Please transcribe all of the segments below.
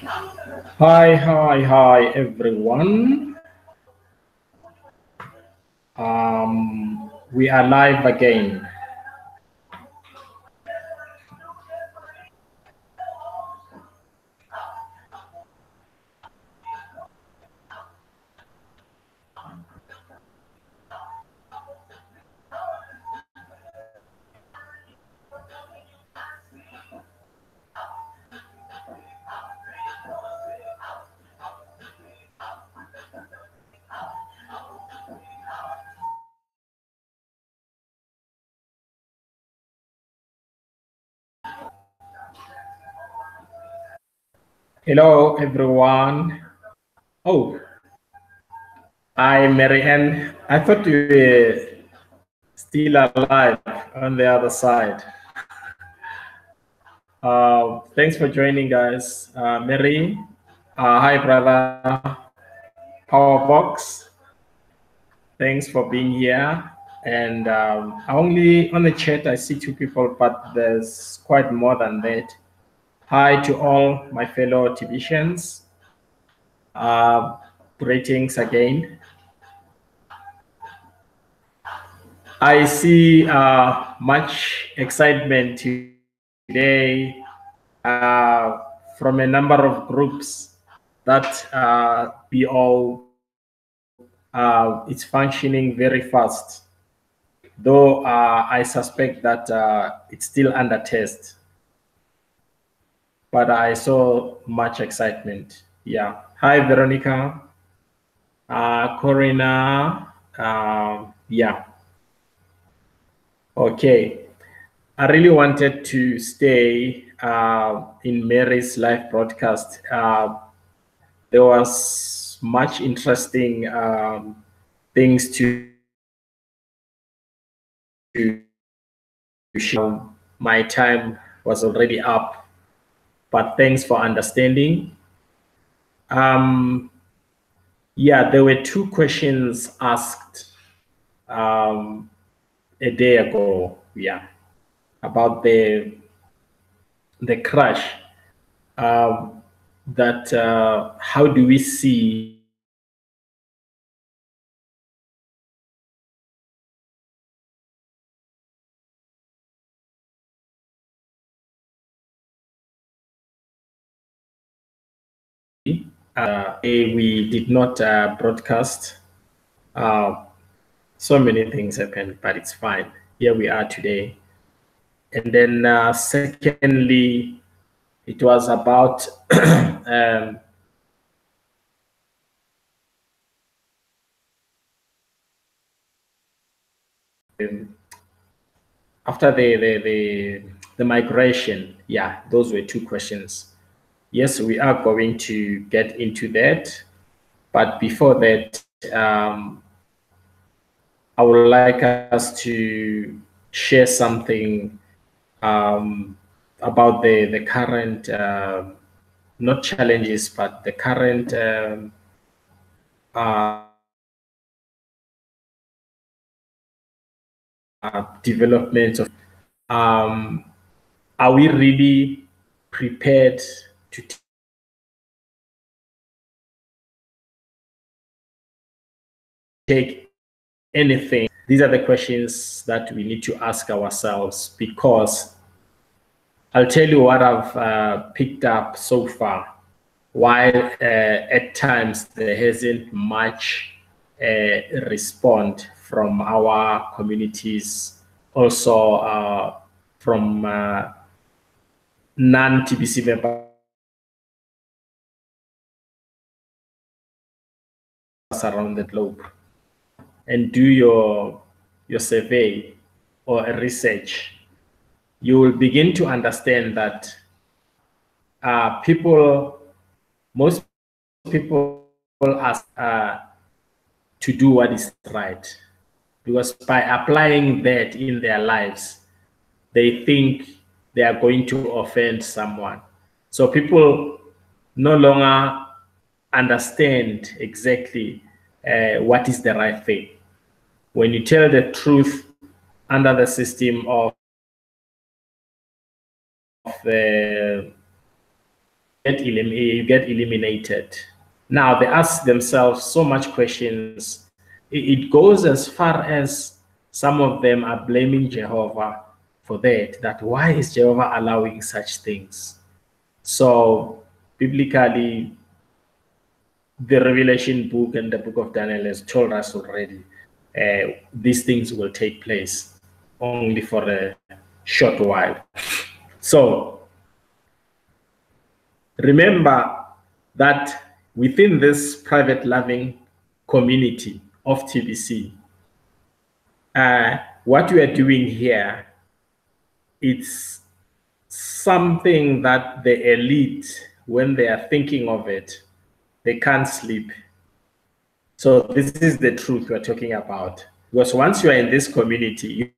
Hi, everyone. We are live again. Hello, everyone. Oh, hi, Marianne. I thought you were still alive on the other side. Thanks for joining, guys. Mary, hi, brother. Powerbox, thanks for being here. And only on the chat, I see two people, but there's quite more than that. Hi to all my fellow TBCians. Greetings again. I see much excitement today from a number of groups that it's functioning very fast. Though I suspect that it's still under test, but I saw much excitement. Yeah. Hi, Veronica. Corina. Yeah. Okay. I really wanted to stay in Mary's live broadcast. There was much interesting things to show. My time was already up, but thanks for understanding. Yeah, there were two questions asked a day ago. Yeah, about the crash. That how do we see we did not broadcast. So many things happened, but it's fine. Here we are today. And then secondly, it was about after the migration. Yeah, those were two questions. Yes, we are going to get into that. But before that, I would like us to share something about the current, not challenges, but the current uh, development of. Are we really prepared to take anything? These are the questions that we need to ask ourselves, because I'll tell you what I've picked up so far. While at times there hasn't much respond from our communities, also from non-TBC members around the globe, and do your survey or a research, you will begin to understand that most people ask to do what is right, because by applying that in their lives, they think they are going to offend someone. So people no longer understand exactly what is the right thing. When you tell the truth under the system of the you get eliminated. Now they ask themselves so much questions. It goes as far as some of them are blaming Jehovah for that why is Jehovah allowing such things? So biblically, the Revelation book and the book of Daniel has told us already these things will take place only for a short while. So remember that within this private loving community of TBC, what we are doing here, it's something that the elite, when they are thinking of it, they can't sleep. So this is the truth we're talking about. Because once you are in this community,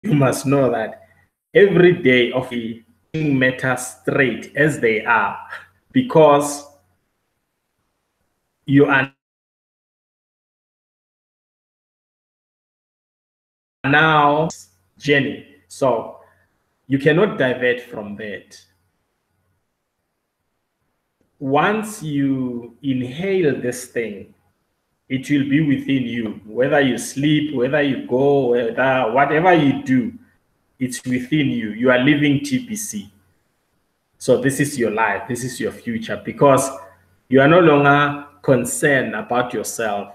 you must know that every day of the matter straight as they are, because you are now journey. So you cannot divert from that. Once you inhale this thing, it will be within you. Whether you sleep, whether you go, whatever you do, it's within you. You are living TBC. So this is your life. This is your future, because you are no longer concerned about yourself.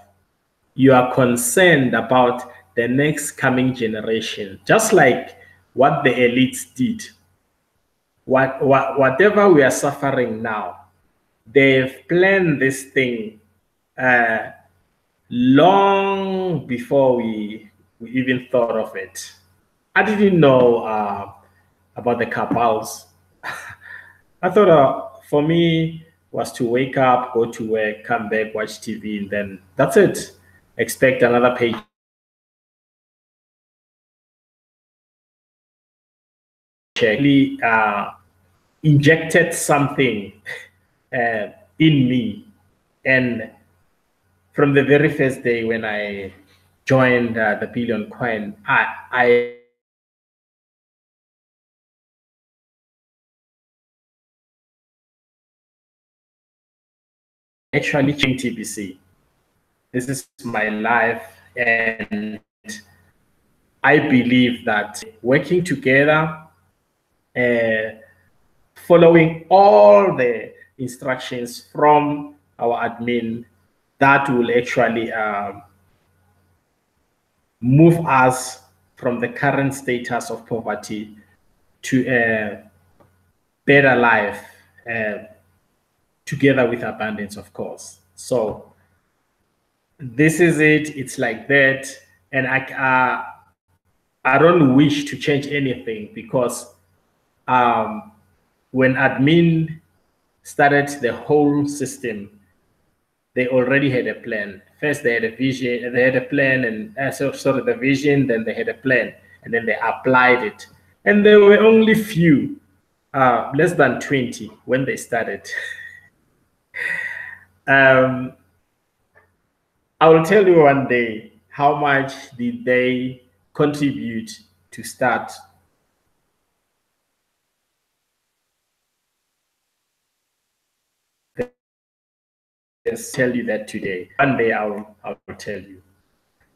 You are concerned about the next coming generation, just like what the elites did. Whatever we are suffering now, they've planned this thing long before we even thought of it. I didn't know about the cabals. I thought for me was to wake up, go to work, come back, watch TV, and then that's it. Expect another page. Actually injected something in me, and from the very first day when I joined the Billion Coin, I actually changed TBC. This is my life, and I believe that working together, following all the instructions from our admin, that will actually move us from the current status of poverty to a better life, together with abundance, of course. So this is it. It's like that, and I don't wish to change anything, because when admin started the whole system, they already had a plan. First, they had a vision, they had a plan, and the vision, then they had a plan, and then they applied it. And there were only few, less than 20 when they started. I will tell you one day how much did they contribute to start. Just tell you that today. One day I'll tell you.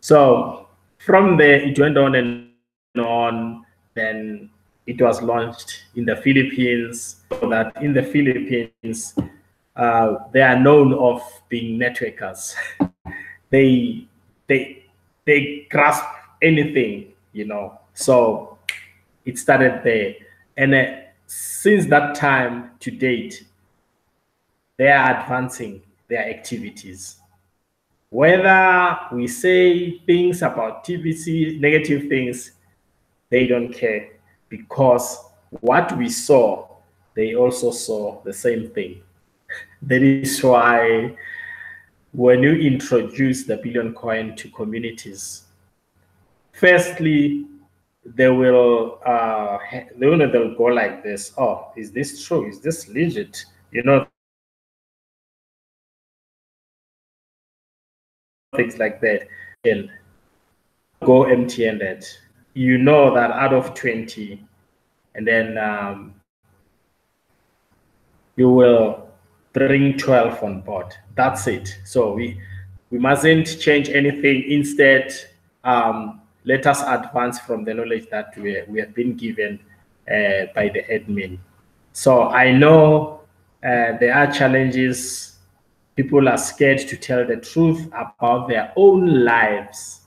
So from there it went on and on. Then it was launched in the Philippines. So that in the Philippines, they are known of being networkers. they grasp anything, you know. So it started there, and since that time to date, they are advancing their activities. Whether we say things about TBC, negative things, they don't care, because what we saw, they also saw the same thing. That is why when you introduce the Billion Coin to communities, firstly, they'll go like this. Oh, is this true? Is this legit? You know, things like that. And go empty-handed. You know that out of 20, and then you will bring 12 on board. That's it. So we mustn't change anything. Instead, let us advance from the knowledge that we have been given by the admin. So I know there are challenges. People are scared to tell the truth about their own lives.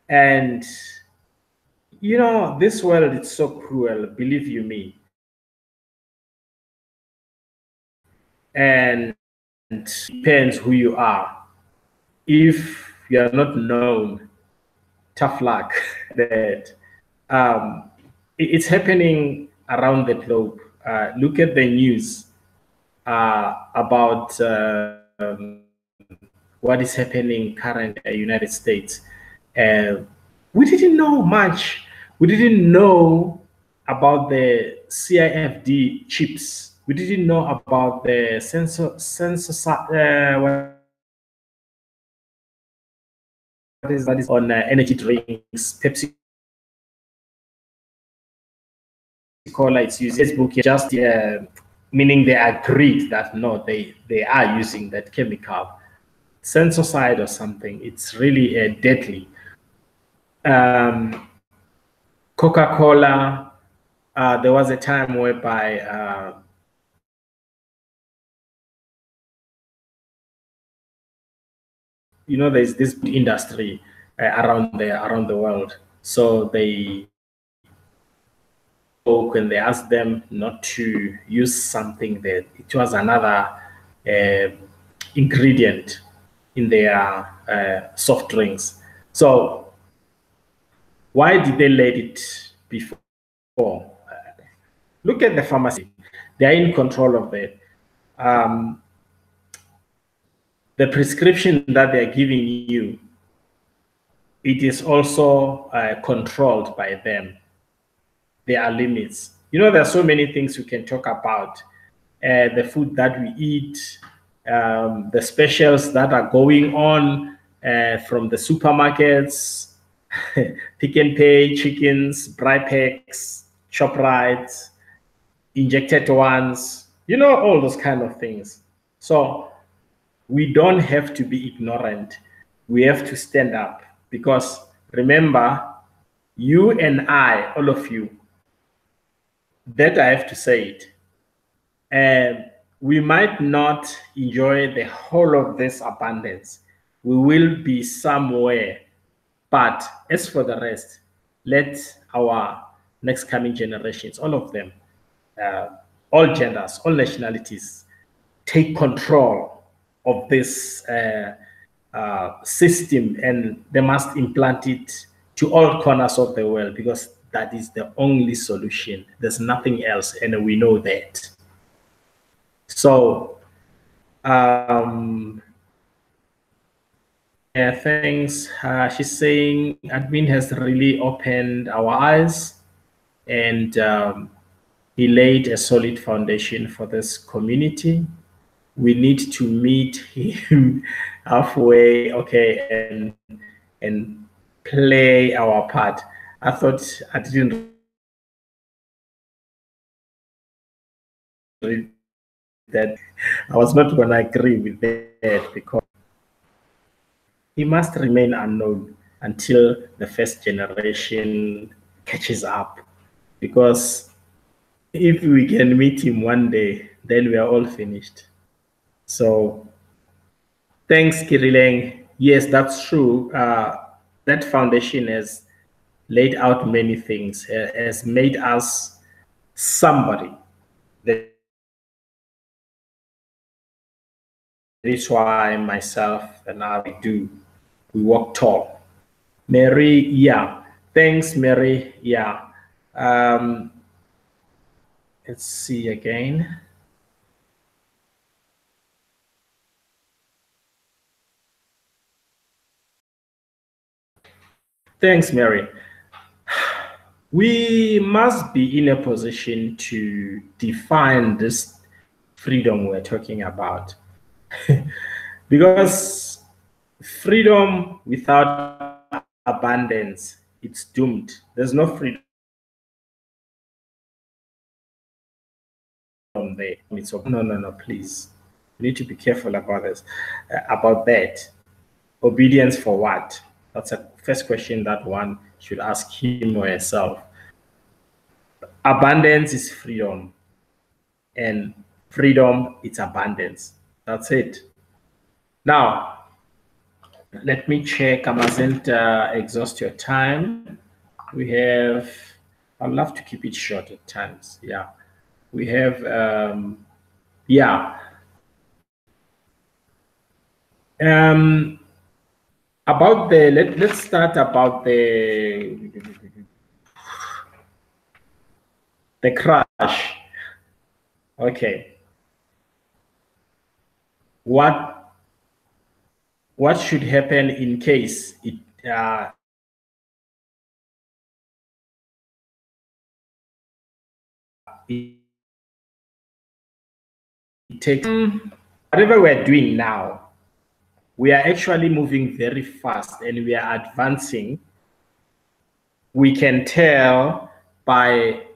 And, you know, this world is so cruel, believe you me. And it depends who you are. If you are not known, tough luck. That it's happening around the globe. Look at the news about what is happening currently in the United States. We didn't know much. We didn't know about the CIFD chips. We didn't know about the what is on energy drinks, Pepsi Cola. It's using Facebook just meaning they agreed that no, they are using that chemical, sensicide or something. It's really deadly. Coca-Cola. There was a time whereby you know, there's this industry around the world. So they spoke and they asked them not to use something that it was another ingredient in their soft drinks. So why did they let it before? Look at the pharmacy; they are in control of it. The prescription that they're giving you, it is also controlled by them. There are limits. You know, there are so many things we can talk about. The food that we eat, the specials that are going on from the supermarkets, Pick and Pay, chickens, Brypex, ShopRite, injected ones, you know, all those kind of things. So we don't have to be ignorant. We have to stand up because remember, you and I, all of you, that I have to say it, we might not enjoy the whole of this abundance. We will be somewhere. But as for the rest, let our next coming generations, all of them, all genders, all nationalities, take control of this system, and they must implant it to all corners of the world because that is the only solution. There's nothing else, and we know that. So, yeah, thanks. She's saying admin has really opened our eyes, and he laid a solid foundation for this community. We need to meet him halfway, okay, and play our part. I thought I didn't read that. I was not going to agree with that because he must remain unknown until the first generation catches up. Because if we can meet him one day, then we are all finished. So thanks, Kirileng. Yes, that's true. That foundation has laid out many things, has made us somebody. That is why myself and I we walk tall. Mary, yeah. Thanks, Mary. Yeah. Let's see again. Thanks, Mary. We must be in a position to define this freedom we're talking about. Because freedom without abundance, it's doomed. There's no freedom freedom there. It's no, please. You need to be careful about this, about that. Obedience for what? That's a first question that one should ask him or herself. Abundance is freedom, and freedom is abundance. That's it. Now, let me check. I mustn't exhaust your time. We have, I'd love to keep it short at times. Yeah. We have, yeah. About the, let's start about the crash. Okay. What should happen in case it it takes whatever we're doing now, we are actually moving very fast and we are advancing. We can tell by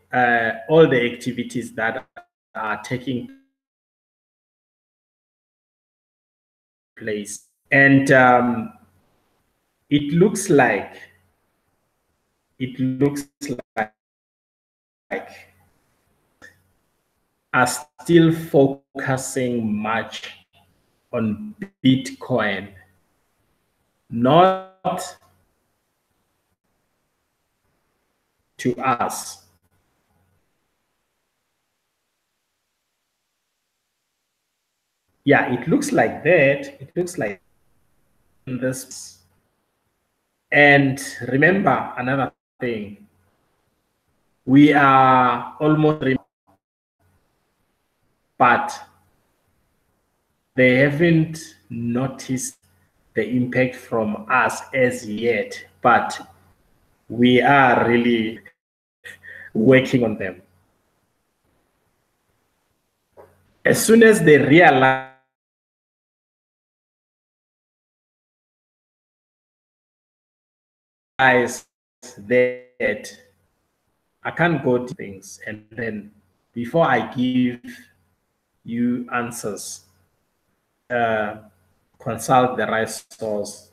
all the activities that are taking place. And it looks like are still focusing much on Bitcoin, not to us. Yeah, it looks like that. It looks like this. And remember another thing. We are almost, but they haven't noticed the impact from us as yet, but we are really working on them. As soon as they realize that I can't go to things, and then before I give you answers, consult the right source.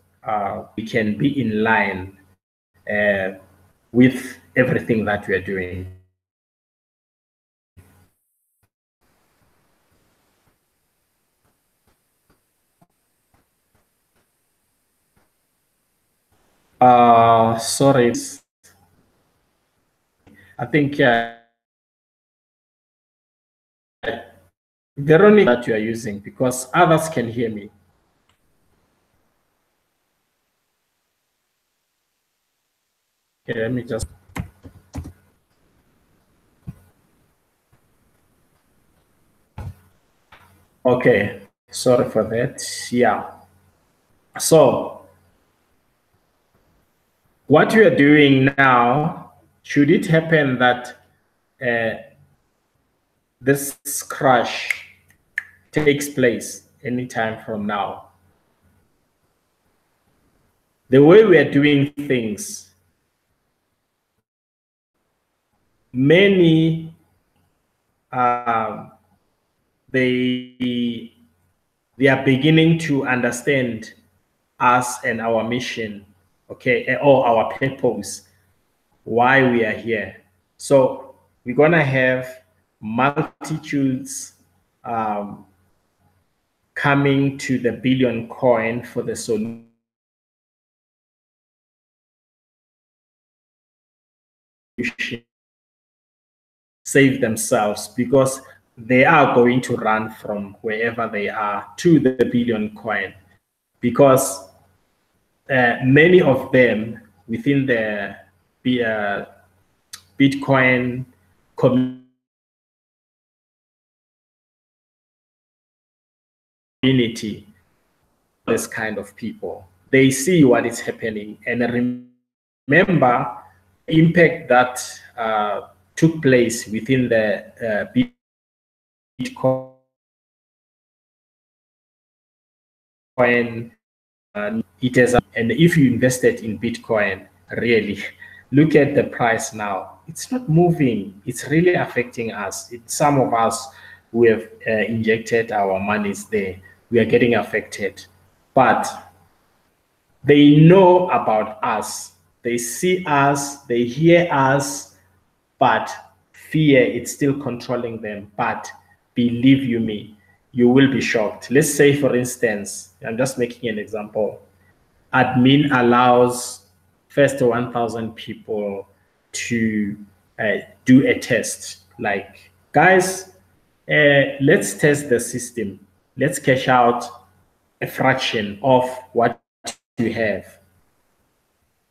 We can be in line with everything that we are doing. Sorry, I think Veronica that you are using, because others can hear me. Okay, let me just. Okay, sorry for that. Yeah. So, what we are doing now, should it happen that this crash takes place anytime from now, the way we are doing things, many they are beginning to understand us and our mission, okay, or our purpose, why we are here. So we're gonna have multitudes coming to the billion coin for the solution. Save themselves, because they are going to run from wherever they are to the billion coin, because many of them within the Bitcoin community, this kind of people, they see what is happening and remember the impact that took place within the Bitcoin. It has, and if you invested in Bitcoin, really look at the price now. It's not moving. It's really affecting us. Some of us, who have injected our monies there, we are getting affected. But they know about us. They see us, they hear us, but fear is still controlling them. But believe you me, you will be shocked. Let's say, for instance, I'm just making an example. Admin allows first 1,000 people to do a test. Like, guys, let's test the system. Let's cash out a fraction of what you have.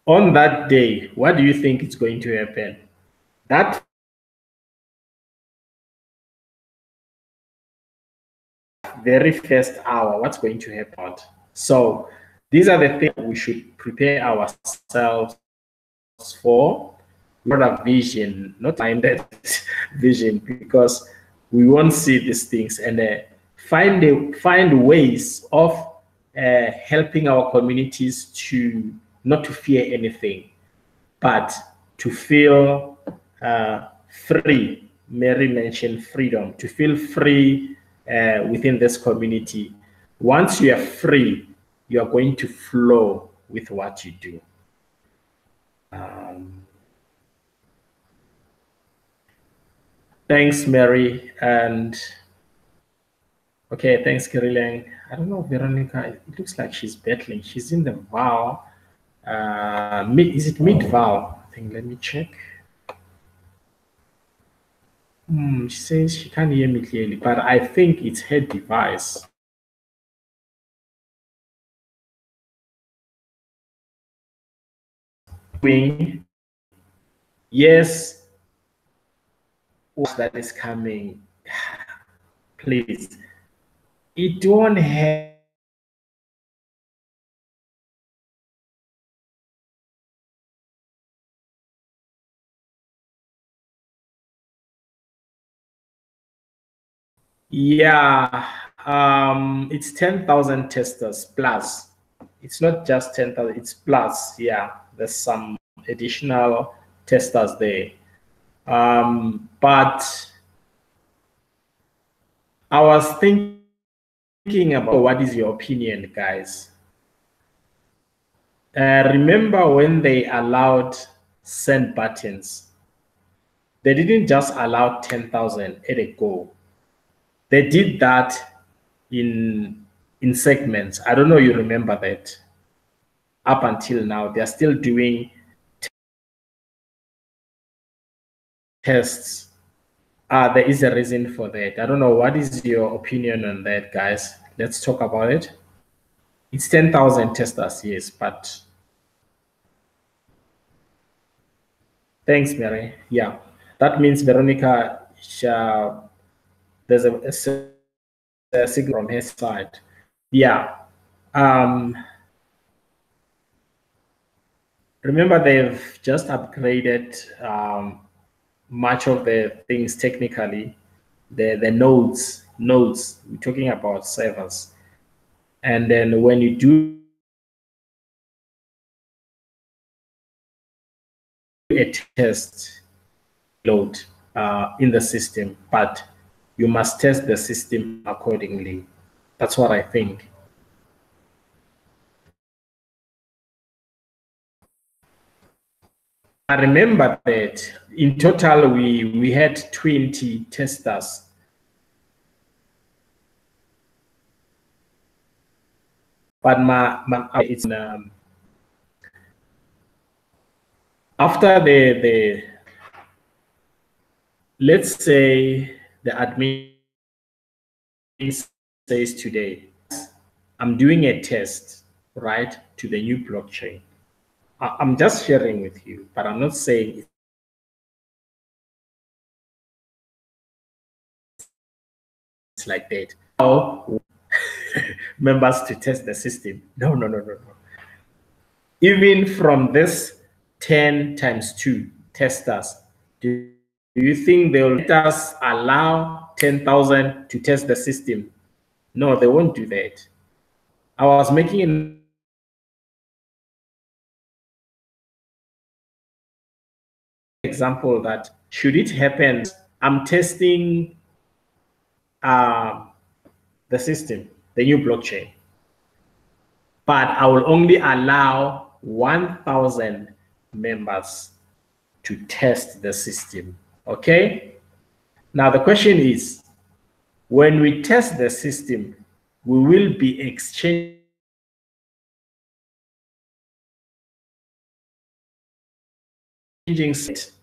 On that day, what do you think is going to happen? That very first hour, what's going to happen? So these are the things we should prepare ourselves for. Not a vision, not minded vision, because we won't see these things, and find ways of helping our communities to not to fear anything, but to feel free. Mary mentioned freedom, to feel free within this community. Once you are free, you are going to flow with what you do. Thanks, Mary. And okay, thanks, Kirilang. I don't know, Veronica, it looks like she's battling. She's in the vow. Is it mid vow? I think, let me check. She says she can't hear me clearly, but I think it's her device. Yes, that is coming. Please, it won't have. Yeah, it's 10,000 testers plus. It's not just 10,000, it's plus. Yeah, there's some additional testers there. But I was thinking about, what is your opinion, guys? Remember when they allowed send buttons? They didn't just allow 10,000 at a go. They did that in segments. I don't know, you remember that. Up until now, they're still doing tests. There is a reason for that. I don't know. What is your opinion on that, guys? Let's talk about it. It's 10,000 testers, yes, but thanks, Mary. Yeah, that means Veronica, there's a signal from her side. Yeah. Remember, they've just upgraded much of the things technically. The nodes, we're talking about servers. And then when you do a test load in the system, but you must test the system accordingly. That's what I think. I remember that in total we had 20 testers. But it's after the let's say the admin says today, I'm doing a test, right, to the new blockchain. I'm just sharing with you, but I'm not saying it's like that. Now, members to test the system. No. Even from this 10 times 2 testers, do you think they'll let us allow 10,000 to test the system? No, they won't do that. I was making an example that should it happen, I'm testing the system, the new blockchain. But I will only allow 1,000 members to test the system. Okay? Now the question is, when we test the system, we will be exchanging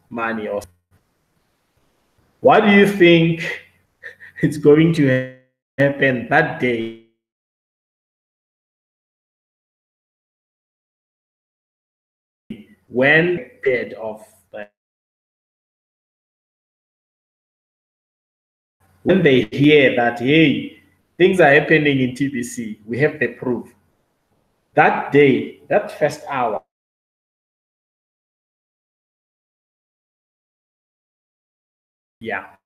money. Or what do you think it's going to happen that day when paid off? When they hear that, hey, things are happening in TBC, we have the proof. That day, that first hour, yeah.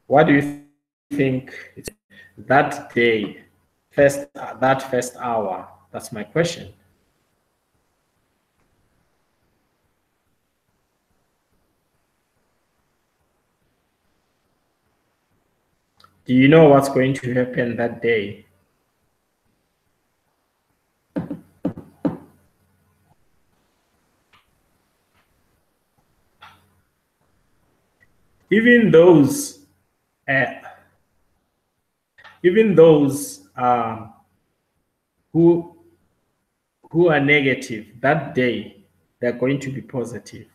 What do you think it's that day, that first hour? That's my question. Do you know what's going to happen that day? Even those who are negative that day, they're going to be positive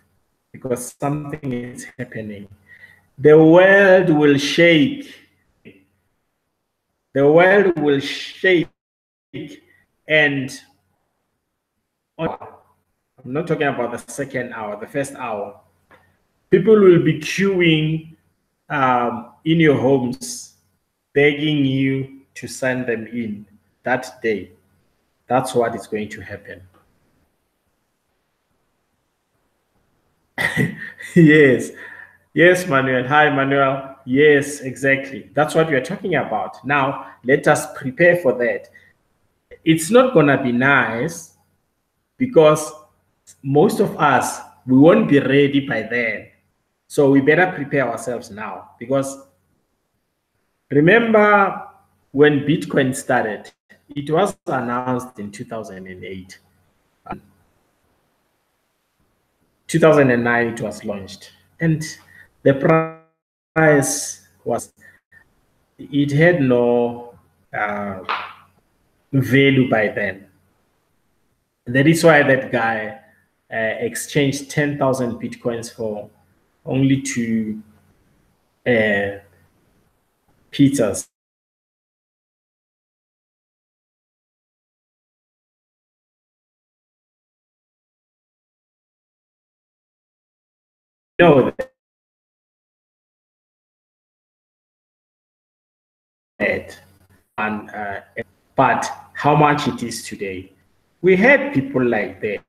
because something is happening. The world will shake. The world will shake, and I'm not talking about the second hour, the first hour. People will be queuing in your homes, begging you to send them in that day. That's what is going to happen. Yes. Yes, Manuel. Hi, Manuel. Yes, exactly. That's what we're talking about. Now, let us prepare for that. It's not going to be nice because most of us, we won't be ready by then. So we better prepare ourselves now, because remember when Bitcoin started, it was announced in 2008. 2009 it was launched, and the price was, it had no value by then. That is why that guy exchanged 10,000 Bitcoins for only 2 pizzas. No, that, and but how much it is today. We had people like that.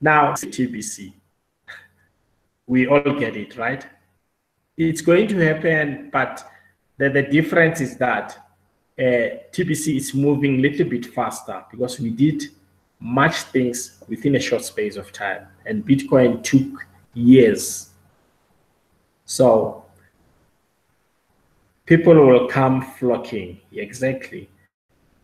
Now, TBC, we all get it, right? It's going to happen, but the difference is that TBC is moving a little bit faster because we did much things within a short space of time, and Bitcoin took years. So people will come flocking. Exactly.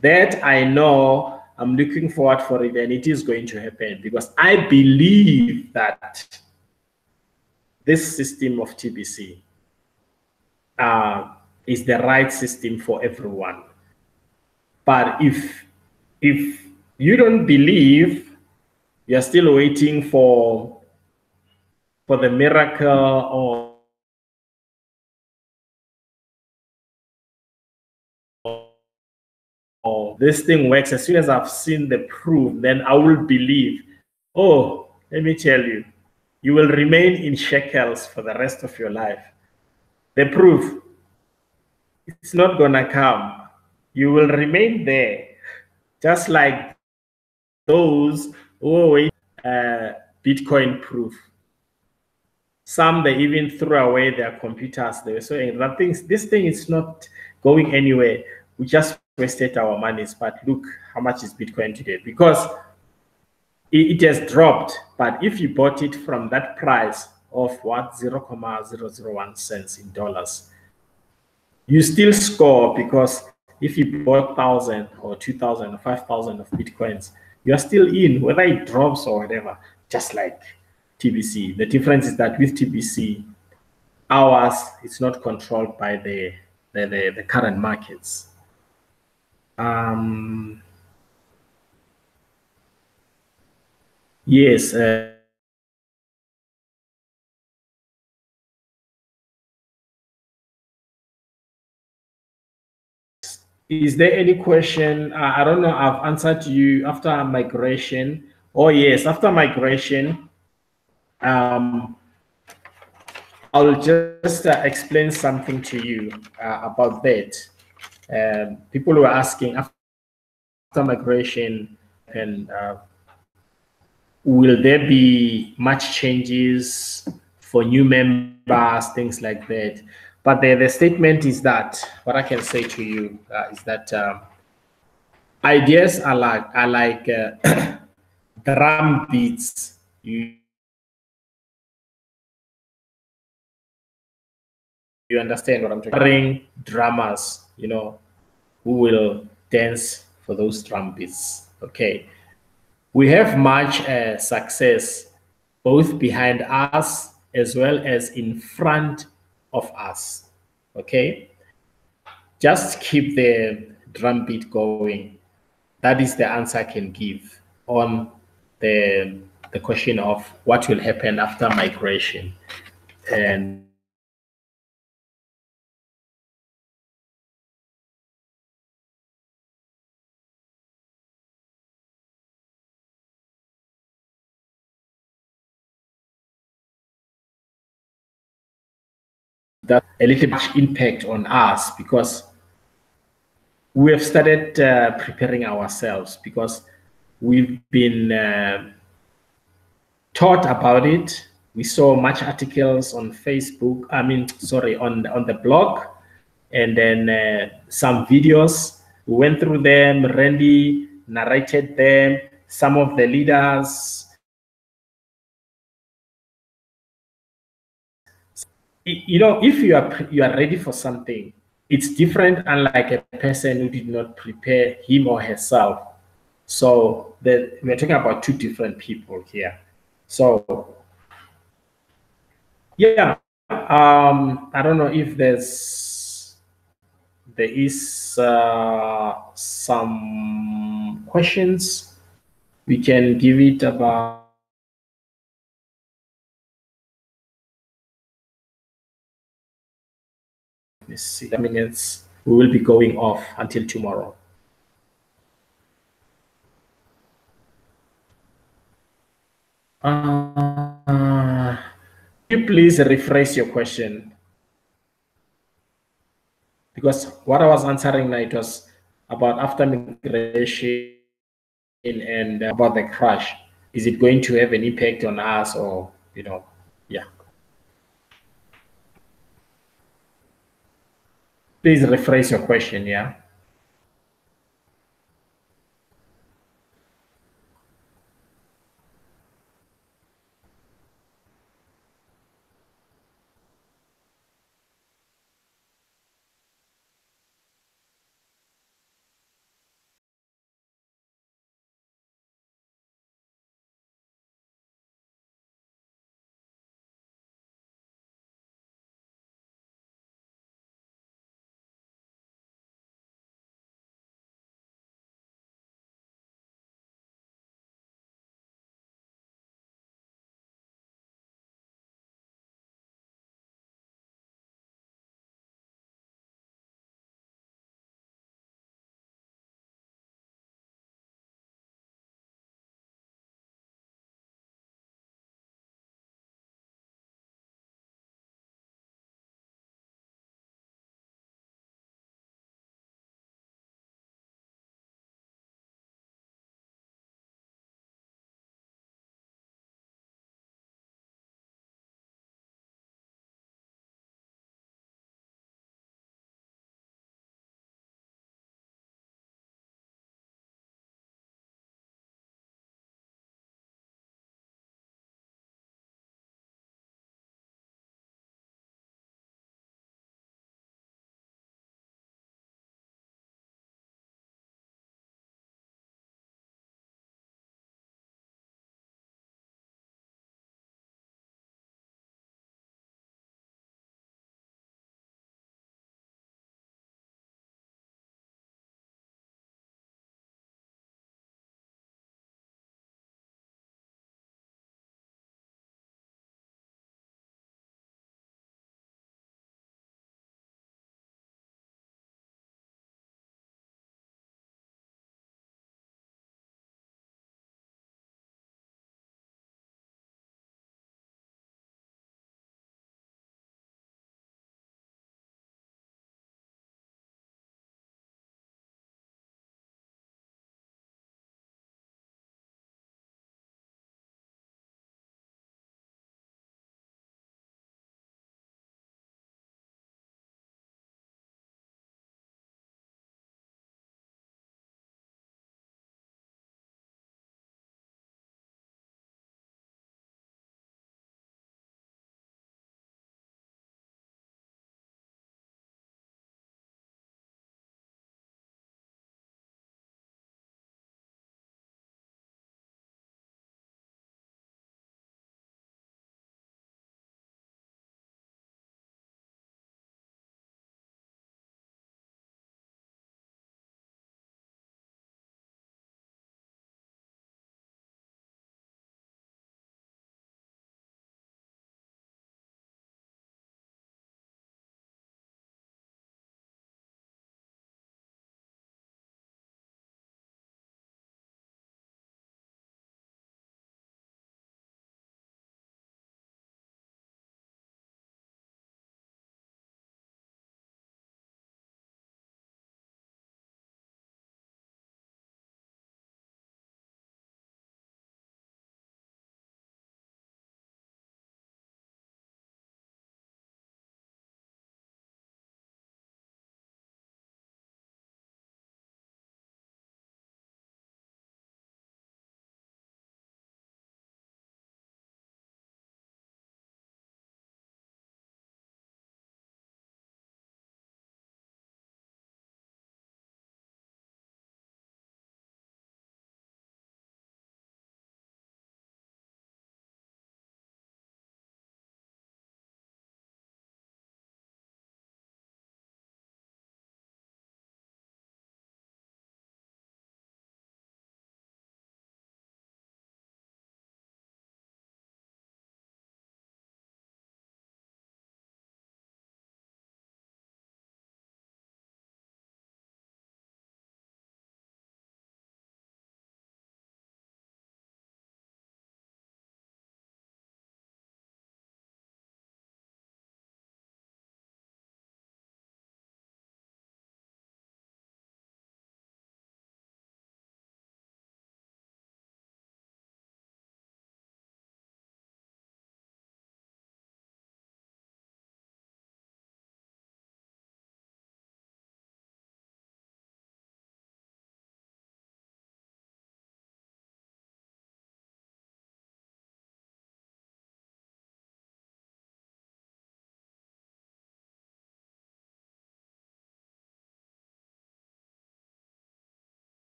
That I know. I'm looking forward for it, and it is going to happen because I believe that this system of TBC is the right system for everyone. But if you don't believe, you're still waiting for the miracle or this thing works. As soon as I've seen the proof, then I will believe. Oh, let me tell you, you will remain in shekels for the rest of your life. The proof, it's not gonna come. You will remain there, just like those who wait Bitcoin proof. Some, they even threw away their computers. They were saying that this thing is not going anywhere. We just wasted our monies, but look how much is Bitcoin today, because it has dropped. But if you bought it from that price of what, 0.001 cents in dollars, you still score, because if you bought 1,000 or 2,000 or 5,000 of Bitcoins, you're still in, whether it drops or whatever, just like TBC. The difference is that with TBC, ours is not controlled by the current markets. Yes. Is there any question? I don't know. I've answered you after migration. Oh yes, after migration, I'll just explain something to you about that. People were asking after migration, and will there be much changes for new members, things like that? But the statement is that what I can say to you is that ideas are like drum beats. You understand what I'm talking about? Drummers, who will dance for those drum beats. Okay. We have much success both behind us as well as in front of us. Okay. Just keep the drum beat going. That is the answer I can give on the question of what will happen after migration. And that a little bit impact on us, because we have started preparing ourselves, because we've been taught about it. We saw much articles on Facebook. I mean, sorry, on the blog, and then some videos. We went through them. Randy narrated them. Some of the leaders. If you are ready for something, it's different, unlike a person who did not prepare him or herself. So we're talking about two different people here. So yeah, I don't know if there is some questions. We can give it about, let's see, minutes. We will be going off until tomorrow. Can you please rephrase your question? Because what I was answering now, it was about after migration and about the crash. Is it going to have an impact on us, or, yeah. Please rephrase your question, yeah.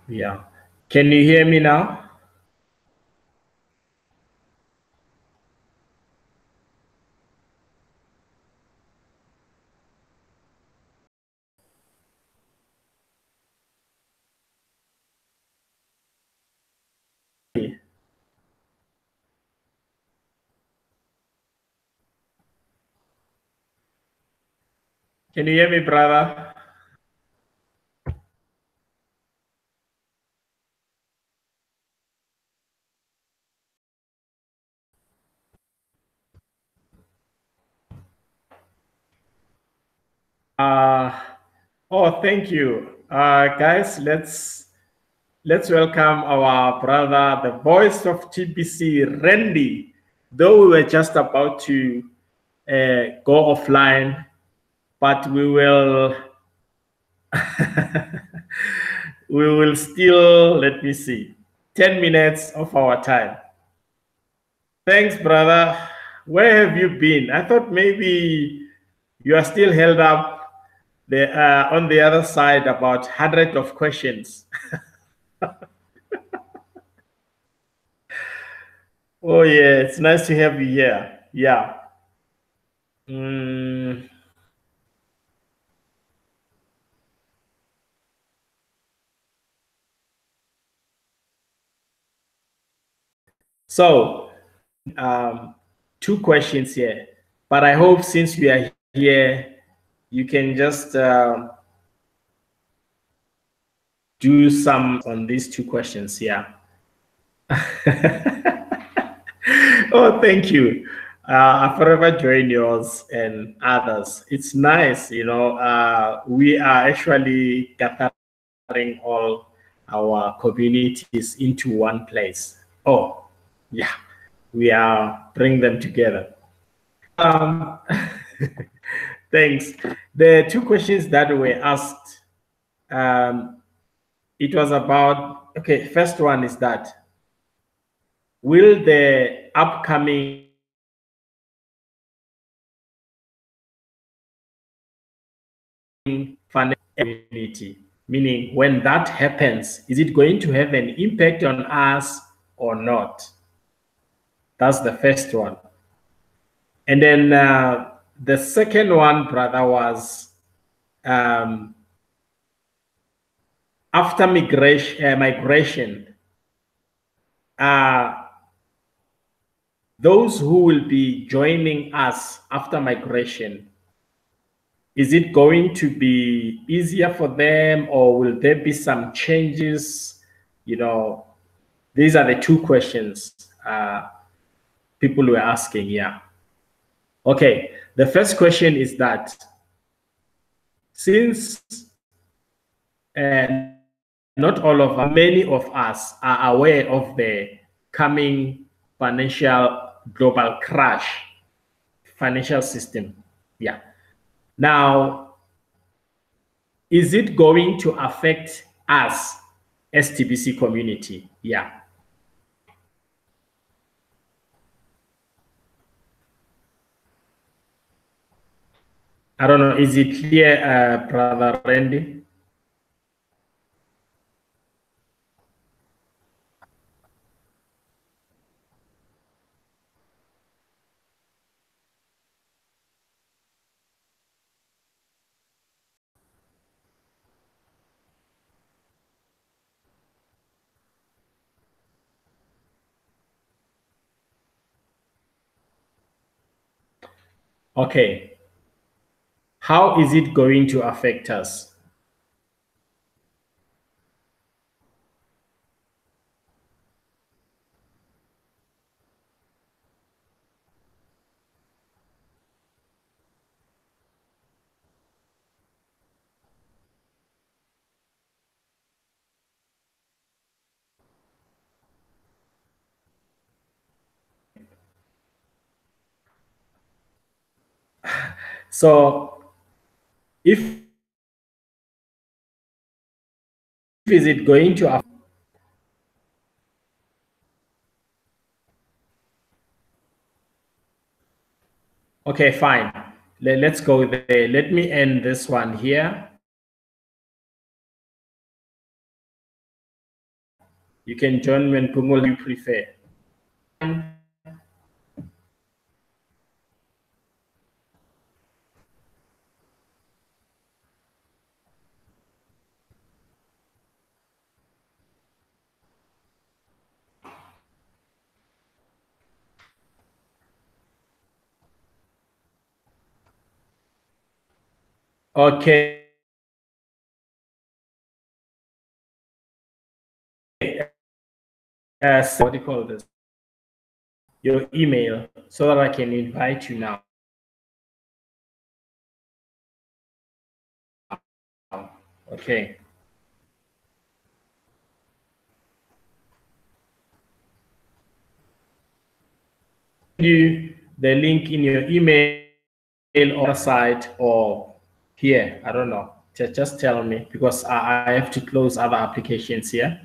Yeah. Can you hear me now? Can you hear me, brother? Uh, oh, thank you. Guys, let's welcome our brother, the voice of TBC, Randy. Though we were just about to go offline, but we will we will still, let me see, 10 minutes of our time. Thanks, brother. Where have you been? I thought maybe you are still held up on the other side about hundreds of questions. Oh yeah, it's nice to have you here. Yeah. Mm, so, two questions here, but I hope since we are here, you can just do some on these two questions. Yeah. Oh, thank you. I forever join yours and others. It's nice, we are actually gathering all our communities into one place. Oh, yeah, we are bring them together. Um, thanks. The two questions that were asked, um, it was about, okay, first one is that, will the upcoming community, meaning when that happens, is it going to have an impact on us or not? That's the first one. And then the second one, brother, was um, after migration, uh, those who will be joining us after migration, is it going to be easier for them, or will there be some changes? These are the two questions people were asking. Yeah. Okay. The first question is that, since not all of us, many of us are aware of the coming financial global crash, financial system. Yeah. Now, is it going to affect us as TBC community? Yeah. I don't know. Is it clear, Brother Randy? Okay. How is it going to affect us? So, if is it going to affect? Okay, fine. Let's go there. Let me end this one here. You can join when Pungol you prefer. Okay. So what do you call this? Your email so that I can invite you now. Okay. You the link in your email or site or here. I don't know. Just tell me because I have to close other applications here.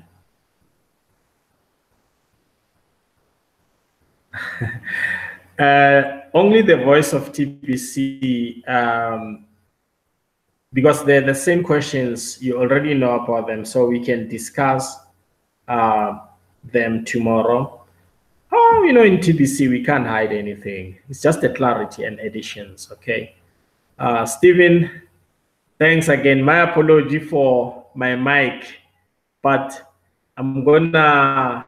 Only the voice of TBC, because they're the same questions, you already know about them, so we can discuss them tomorrow. Oh, in TBC, we can't hide anything. It's just the clarity and additions, okay? Stephen, thanks again. My apology for my mic, but I'm gonna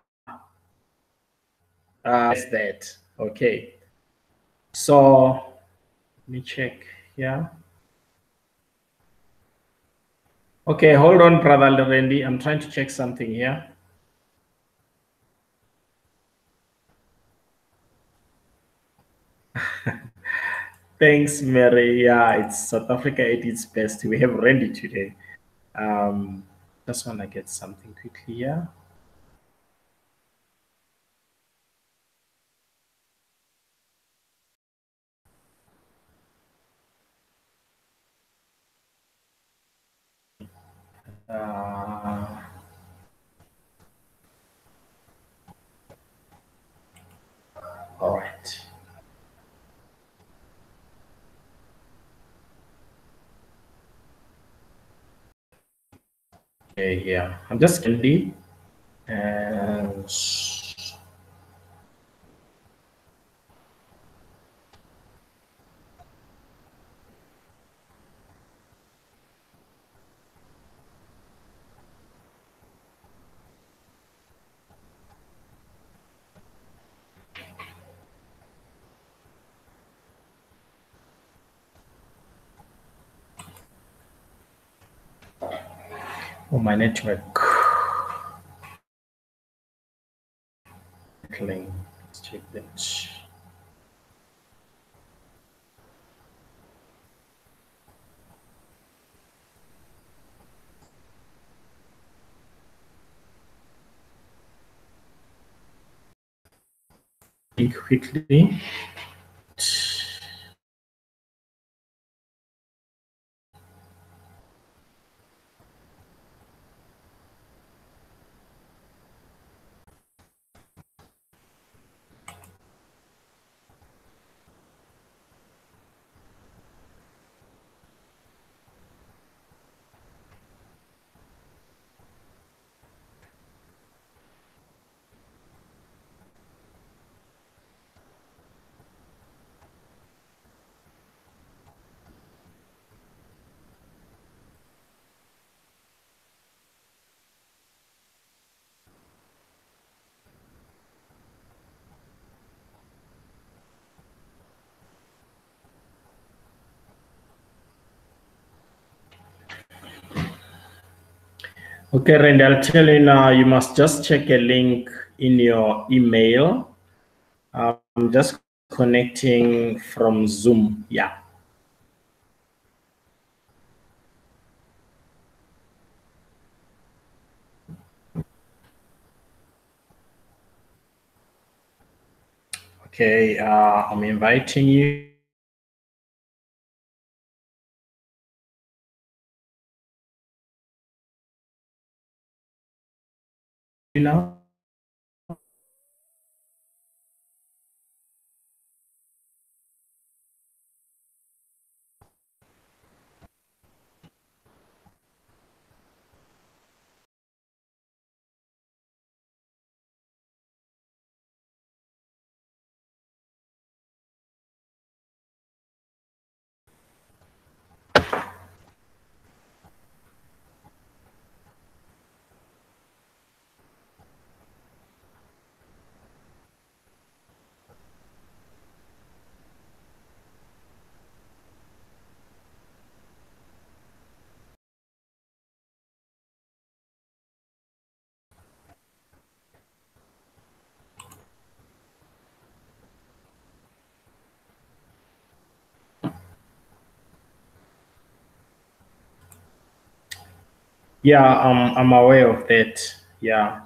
that, okay? So let me check, yeah? Okay, hold on, brother Randy. I'm trying to check something here. Thanks, Mary. Yeah, it's South Africa at its best. We have Randy today. Just want to get something quickly here. Uh, all right. Okay, yeah. I'm just Candy. And oh, my network. Let's check that. Quickly. Okay, Randy, I'll tell you now, you must just check a link in your email. I'm just connecting from Zoom. Yeah. Okay, I'm inviting you now. Yeah, I'm aware of that. Yeah.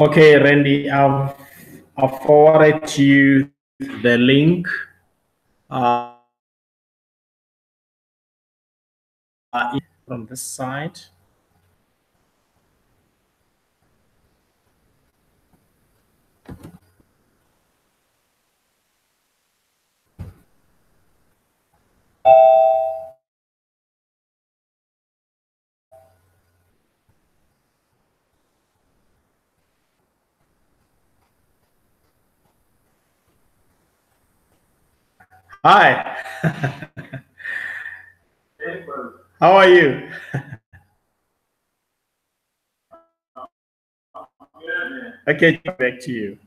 Okay, Randy, I've forwarded to you the link. From this side. Hi. How are you? Okay, back to you.